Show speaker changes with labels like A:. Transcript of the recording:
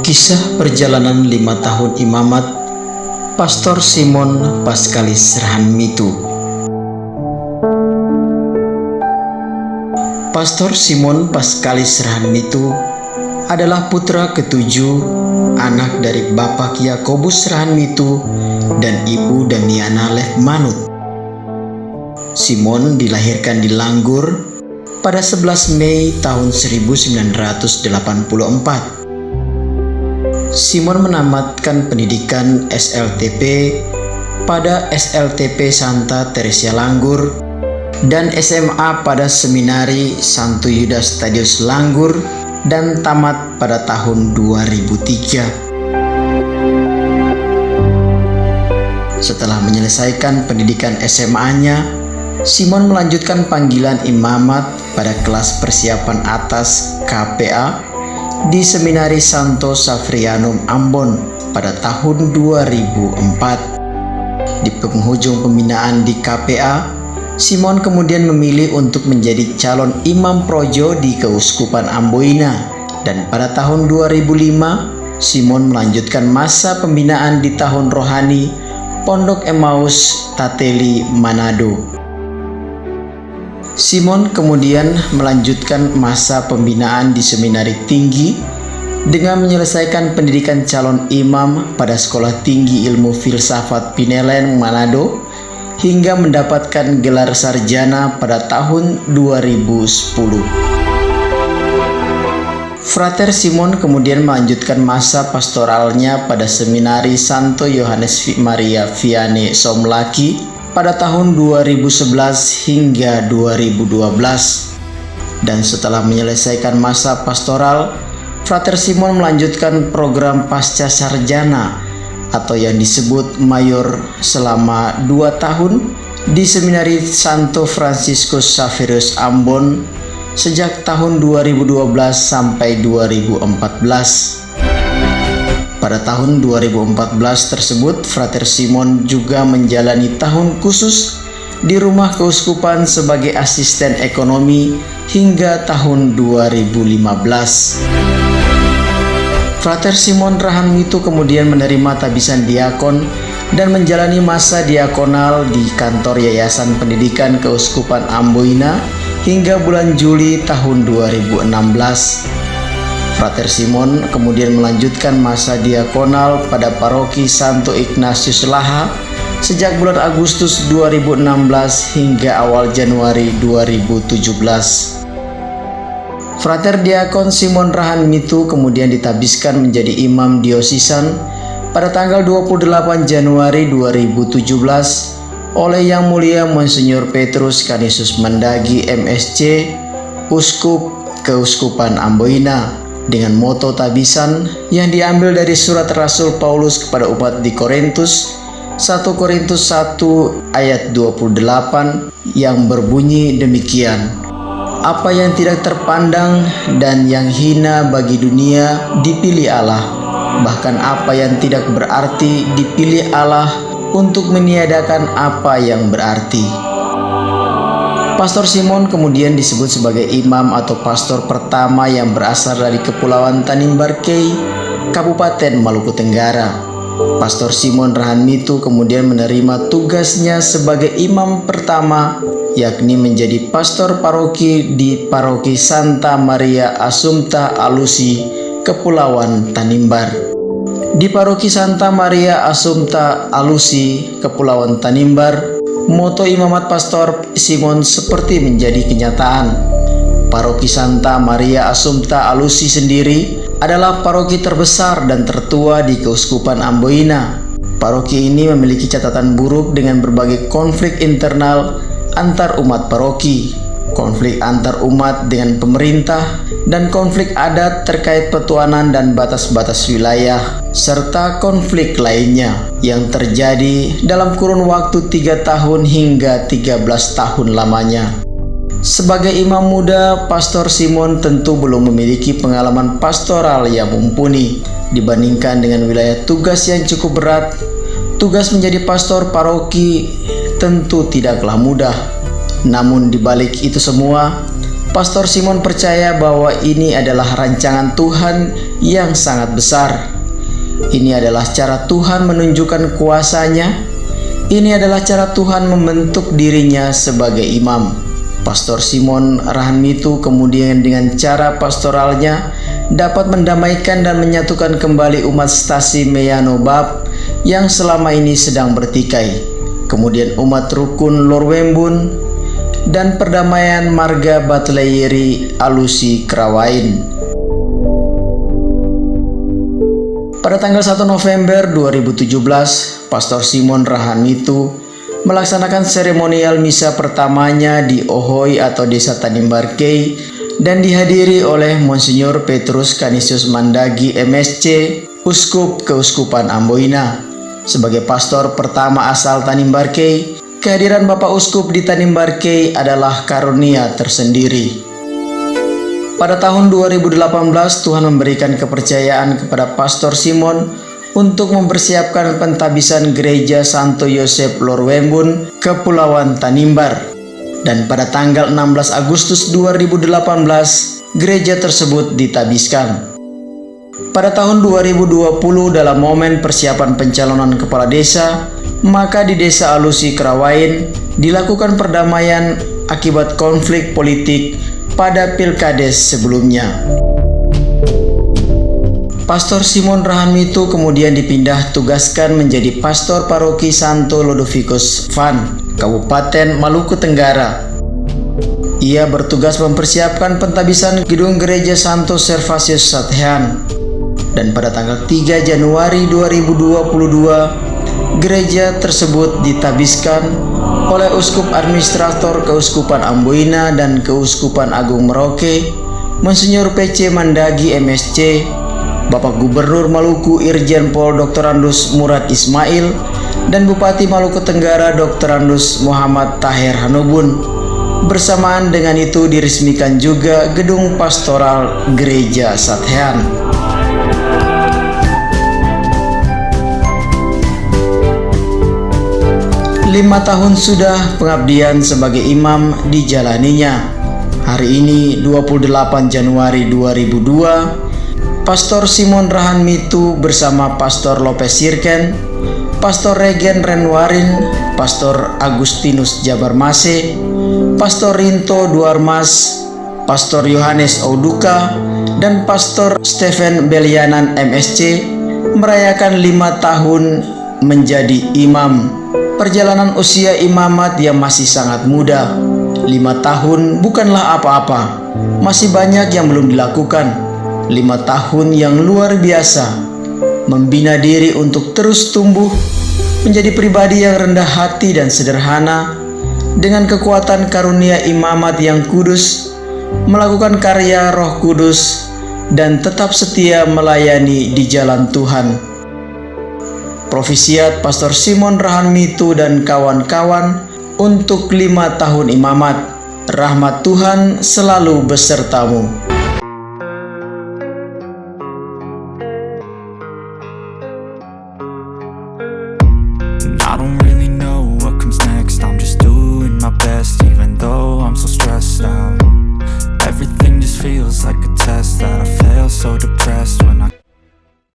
A: Kisah perjalanan 5 tahun imamat Pastor Simon Pascalis Rahanmitu. Pastor Simon Pascalis Rahanmitu adalah putra ketujuh, anak dari Bapak Yakobus Rahanmitu dan Ibu Damiana Lefmanut. Simon dilahirkan di Langgur pada 11 Mei tahun 1984. Simon menamatkan pendidikan SLTP pada SLTP Santa Teresia Langgur dan SMA pada Seminari Santo Yudas Tadius Langgur dan tamat pada tahun 2003. Setelah menyelesaikan pendidikan SMA-nya, Simon melanjutkan panggilan imamat pada kelas persiapan atas KPA di Seminari Santo Safrianum Ambon pada tahun 2004. Di penghujung pembinaan di KPA, Simon kemudian memilih untuk menjadi calon imam projo di Keuskupan Amboina, dan pada tahun 2005 Simon melanjutkan masa pembinaan di tahun rohani Pondok Emmaus Tateli Manado. Simon kemudian melanjutkan masa pembinaan di Seminari Tinggi dengan menyelesaikan pendidikan calon imam pada Sekolah Tinggi Ilmu Filsafat Pinelen Manado hingga mendapatkan gelar sarjana pada tahun 2010. Frater Simon kemudian melanjutkan masa pastoralnya pada Seminari Santo Yohanes Maria Vianney Somlaki pada tahun 2011 hingga 2012. Dan setelah menyelesaikan masa pastoral, Frater Simon melanjutkan program pasca sarjana atau yang disebut mayor selama 2 tahun di Seminari Santo Franciscus Xaverius Ambon sejak tahun 2012 sampai 2014. Pada tahun 2014 tersebut, Frater Simon juga menjalani tahun khusus di rumah keuskupan sebagai asisten ekonomi hingga tahun 2015. Frater Simon Rahanmitu kemudian menerima tabisan diakon dan menjalani masa diakonal di kantor Yayasan Pendidikan Keuskupan Amboina hingga bulan Juli tahun 2016. Frater Simon kemudian melanjutkan masa diakonal pada Paroki Santo Ignatius Laha sejak bulan Agustus 2016 hingga awal Januari 2017. Frater Diakon Simon Rahanmitu kemudian ditabiskan menjadi imam diosisan pada tanggal 28 Januari 2017 oleh Yang Mulia Monsinyur Petrus Canisius Mandagi MSc, Uskup Keuskupan Amboina, dengan moto tabisan yang diambil dari surat Rasul Paulus kepada umat di Korintus, 1 Korintus 1 ayat 28 yang berbunyi demikian: apa yang tidak terpandang dan yang hina bagi dunia dipilih Allah, bahkan apa yang tidak berarti dipilih Allah untuk meniadakan apa yang berarti. Pastor Simon kemudian disebut sebagai imam atau pastor pertama yang berasal dari Kepulauan Tanimbar Kei, Kabupaten Maluku Tenggara. Pastor Simon Rahanmitu kemudian menerima tugasnya sebagai imam pertama, yakni menjadi pastor paroki di Paroki Santa Maria Assumpta Alusi, Kepulauan Tanimbar. Di Paroki Santa Maria Assumpta Alusi, Kepulauan Tanimbar, moto imamat Pastor Simon seperti menjadi kenyataan. Paroki Santa Maria Assumpta Alusi sendiri adalah paroki terbesar dan tertua di Keuskupan Amboina. Paroki ini memiliki catatan buruk dengan berbagai konflik internal antar umat paroki, konflik antar umat dengan pemerintah, dan konflik adat terkait petuanan dan batas-batas wilayah, serta konflik lainnya yang terjadi dalam kurun waktu 3 tahun hingga 13 tahun lamanya. Sebagai imam muda, Pastor Simon tentu belum memiliki pengalaman pastoral yang mumpuni. Dibandingkan dengan wilayah tugas yang cukup berat, tugas menjadi pastor paroki tentu tidaklah mudah. Namun di balik itu semua, Pastor Simon percaya bahwa ini adalah rancangan Tuhan yang sangat besar. Ini adalah cara Tuhan menunjukkan kuasa-Nya. Ini adalah cara Tuhan membentuk dirinya sebagai imam. Pastor Simon Rahanmitu kemudian dengan cara pastoralnya dapat mendamaikan dan menyatukan kembali umat Stasi Meyano Bab yang selama ini sedang bertikai. Kemudian umat rukun Lorwembun dan perdamaian marga Batleyeri Alusi Krawain. Pada tanggal 1 November 2017, Pastor Simon Rahanmitu melaksanakan seremonial misa pertamanya di Ohoy atau Desa Tanimbarkei dan dihadiri oleh Monsinyur Petrus Canisius Mandagi MSc, Uskup Keuskupan Amboina. Sebagai pastor pertama asal Tanimbarkei, kehadiran Bapak Uskup di Tanimbarkei adalah karunia tersendiri. Pada tahun 2018, Tuhan memberikan kepercayaan kepada Pastor Simon untuk mempersiapkan pentabisan Gereja Santo Yosef Lorwembun, Kepulauan Tanimbar. Dan pada tanggal 16 Agustus 2018, gereja tersebut ditabiskan. Pada tahun 2020, dalam momen persiapan pencalonan kepala desa, maka di Desa Alusi Krawain dilakukan perdamaian akibat konflik politik pada Pilkades sebelumnya. Pastor Simon Rahanmitu kemudian dipindah tugaskan menjadi pastor paroki Santo Lodovicus Van, Kabupaten Maluku Tenggara. Ia bertugas mempersiapkan pentabisan gedung gereja Santo Servasius Satehan. Dan pada tanggal 3 Januari 2022, gereja tersebut ditabiskan oleh Uskup Administrator Keuskupan Amboina dan Keuskupan Agung Merauke, Monsinyur PC Mandagi MSc, Bapak Gubernur Maluku Irjen Pol Dr. Andus Murad Ismail, dan Bupati Maluku Tenggara Dr. Andus Muhammad Taher Hanubun. Bersamaan dengan itu diresmikan juga gedung pastoral Gereja Satehan. 5 tahun sudah pengabdian sebagai imam dijalaninya. Hari ini 28 Januari 2002, Pastor Simon Rahanmitu bersama Pastor Lopez Sirken, Pastor Regen Renwarin, Pastor Agustinus Jabarmase, Pastor Rinto Duarmas, Pastor Yohanes Ouduka, dan Pastor Stephen Belianan MSc merayakan 5 tahun menjadi imam. Perjalanan usia imamat yang masih sangat muda. 5 tahun bukanlah apa-apa. Masih banyak yang belum dilakukan. 5 tahun yang luar biasa. Membina diri untuk terus tumbuh menjadi pribadi yang rendah hati dan sederhana, dengan kekuatan karunia imamat yang kudus, melakukan karya Roh Kudus, dan tetap setia melayani di jalan Tuhan. Profisiat Pastor Simon Rahanmitu dan kawan-kawan untuk 5 tahun imamat. Rahmat Tuhan selalu besertamu.